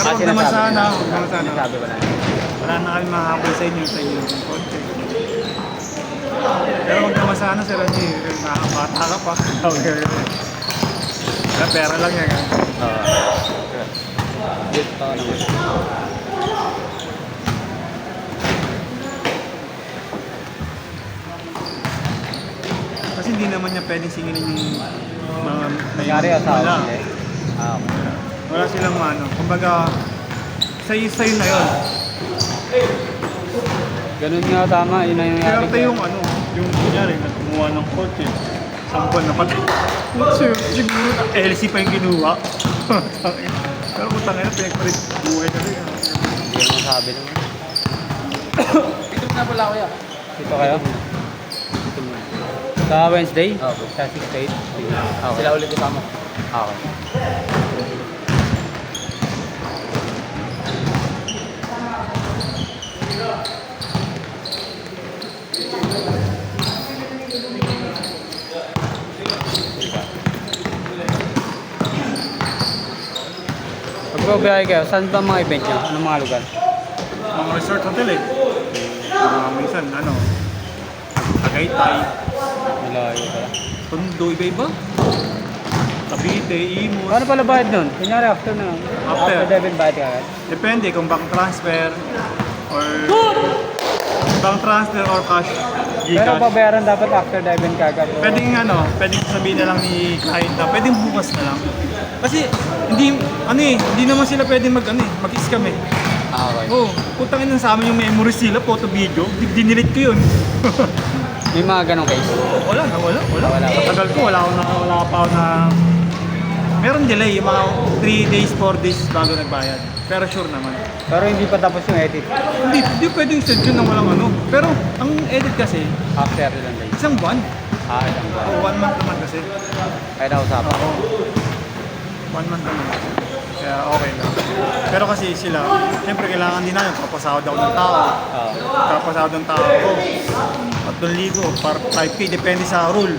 Pero huwag naman sana, Sinasabi ko na. wala na kami makakapal sa inyo yung konti. Pero huwag naman sana sir, nakakabata ka pa. Kaya pera lang yan. Dito pa naman. Kasi hindi naman niya pwedeng singilin yung mga Nangyari asawa wala. niya eh. Okay. Wala silang ano. Kumbaga, sa'yo na yun. Ganun nga tama, yun na yung nangyari. Kaya yung ano, yung kunyari, kumuha ng kotse. Sampol na patay. Siguro na LC pa yung kinuha. Pero kung tangin na, pinagpalit buhay na rin. Hindi mo masabi naman. Dito na pala kuya. Dito kayo? Dito muna. Sa Wednesday? Okay. Sa 6-8? Okay. Sila ulit kasama. Okay. Pagbabiyahe kayo, saan ba mga event nyo? Anong mga lugar? Mga resort hotel eh. Minsan, ano, Tagaytay, Malayo pala. Tondo, iba-iba. Cavite, Imus. Paano pala bayad nun? Kunyari after na. After. Devin bayad ka agad? Depende kung bank transfer or cash. Pero Gcash. babayaran dapat after Devin ka agad. Pwedeng ano, pwedeng sabihin na lang ni client na pwedeng bukas na lang. Kasi hindi naman sila pwedeng mag-scam eh. Okay. Oh, putangin sa amin yung memories nila, photo video, dinelete ko yun. May mga ganong case. Wala. Wala. Sa tagal ko, wala pa ako na... Meron delay, yung mga 3 days, 4 days bago nagbayad. Pero sure naman. Pero hindi pa tapos yung edit. Hindi pwedeng send yun ng walang ano. Pero ang edit kasi, After ilang days. isang buwan. Isang ba? O 1 month naman kasi. Kaya nausapan. Oo. 1 month naman. Kaya okay lang. Pero kasi sila, siyempre kailangan din namin, papasahod ako ng tao. Oo. Papasahod ng tao ko. 3,000 para 5K, depende sa rule.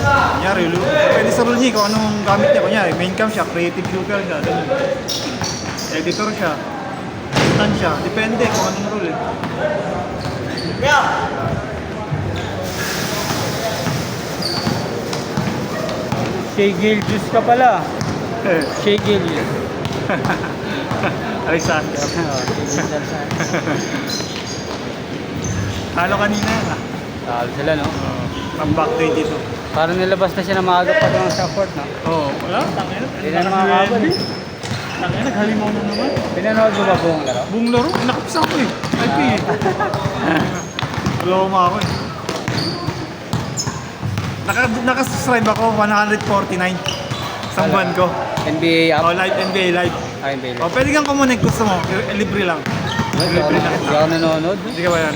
Kunyari, depende sa rule niya kung anong gamit niya. Kunyari, main cam siya, creative shooter siya, ganun. Editor siya, assistant siya, depende kung anong rule eh. Shea Gilgius ka pala. Shea Gilgius. Alexander. Talo kanina yan ah. Talo sila, no? Pang-back 22. Parang nilabas na siya na maaga pa doon sa court, no? Oo, wala. Tangina. Hindi na makakabal, eh. Tangina, naghalimaw na naman. Pinanood mo ba buong laro? Buong laro, nakapis ako eh. IP eh. Loma ako eh. Nakasubscribe ako 149 sa buwan ko. NBA app? Oh, live NBA live. NBA Oh, pwede kang kumonek gusto mo. Libre lang. Libre lang. Hindi ako nanonood. Hindi ka ba yan?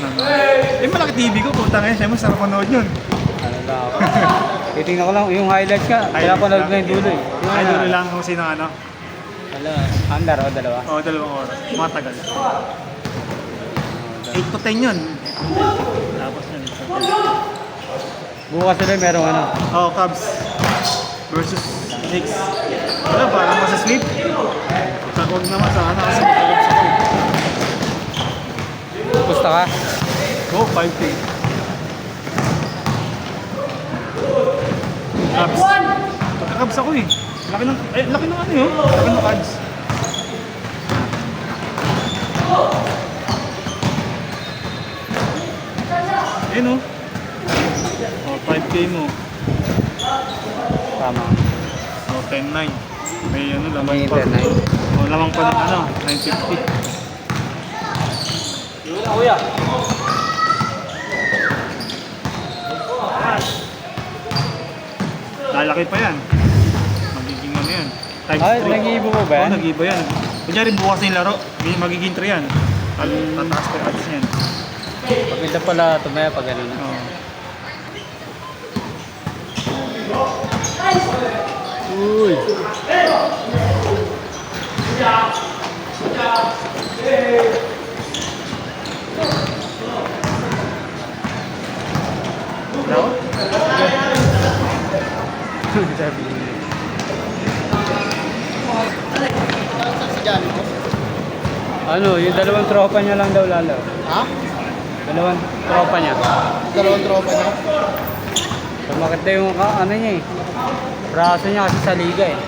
Eh, malaki TV ko. Punta ngayon. Siyempre, sarap manood yun. Ano ba ako? Titingnan ko lang yung highlights ka. Kaya pa nanood na yung dulo, eh. Yung Ay, ano? dulo lang kung sino ano. Wala. Under o dalawa? Oo, 2 oras. Matagal. 8 to 10 yun. Tapos yun. Bukas ulit merong ano. Oh, Cubs versus Knicks. Wala, parang masasleep. Huwag naman sa ano kasi matagap sa ko. Pusta ka? Go, 5K. Cubs. Pagka-Cubs ako eh. Laki ng ano yun. Laki ng Cubs. Ayun oh. Oh, 5K mo. Tama. Oh, 10-9. May ano, lamang May pa. internet. Oh, lamang pa ng ano, 950. Yun na kuya. Lalaki pa yan. Magiging ano yan. Times Ay, 3. nag-iibo mo ba yan? Oo, nag-iba yan. Kunyari bukas na yung laro, magiging 3 yan. Tataas pa yung odds yan. Pagkita pala tumaya pag ano na. Oo. Uy! No? Sabi niya. dyan? Ano, yung dalawang tropa niya lang daw lalo. Ha? Dalawang tropa niya. Dalawang tropa niya? Sumakit na yung ano niya eh. Braso niya kasi sa liga eh.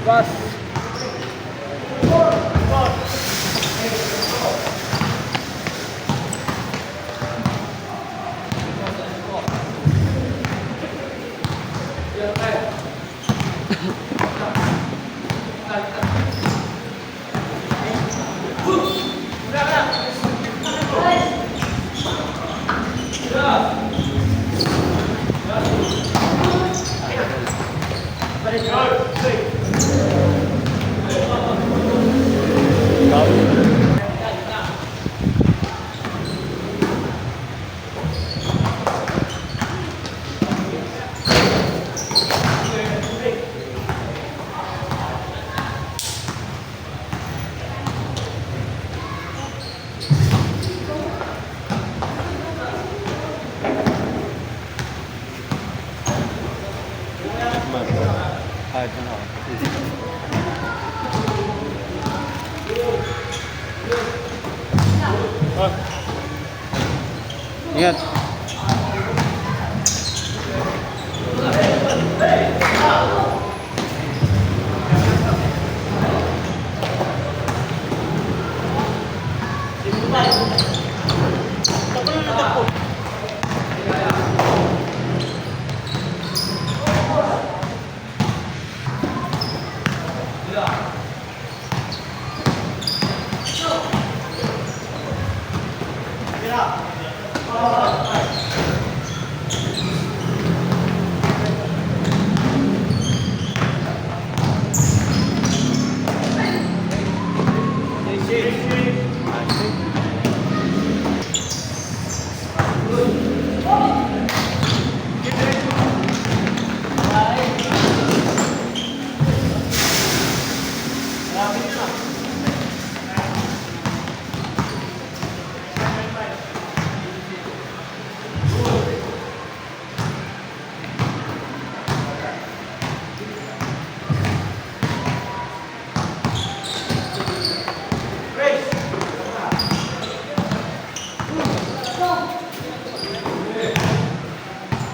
Bas. Kahit ano. Ingat.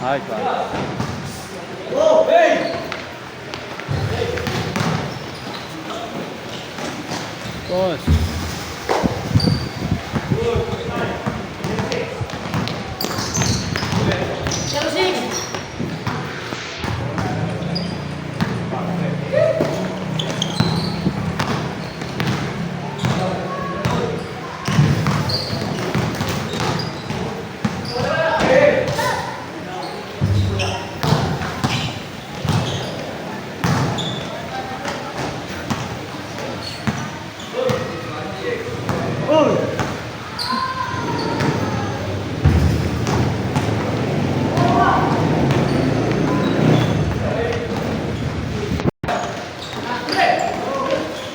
Ay, pa. Boss.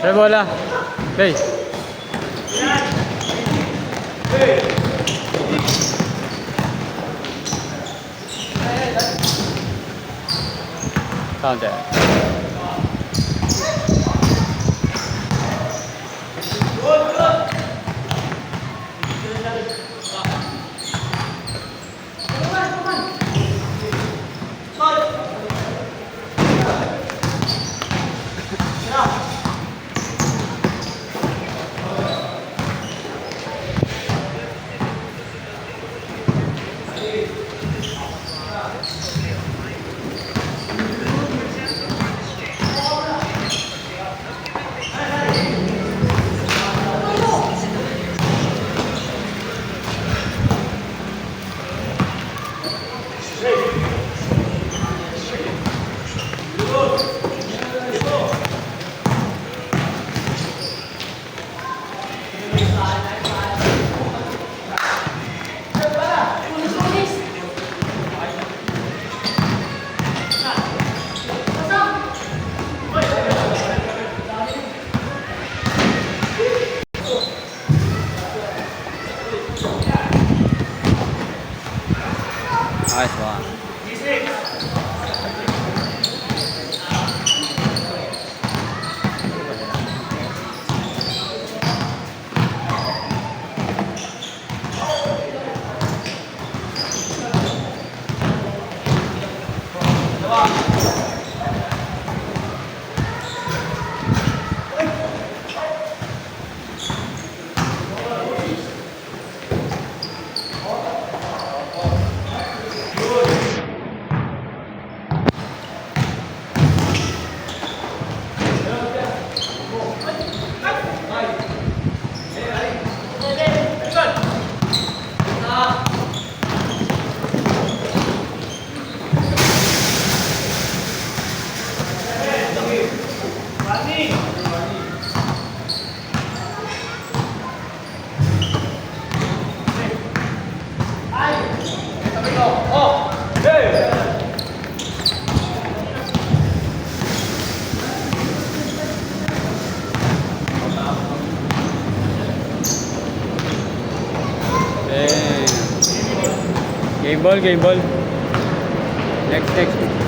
May bola. Okay. Counter. Nice one. Game ball, game ball. Next.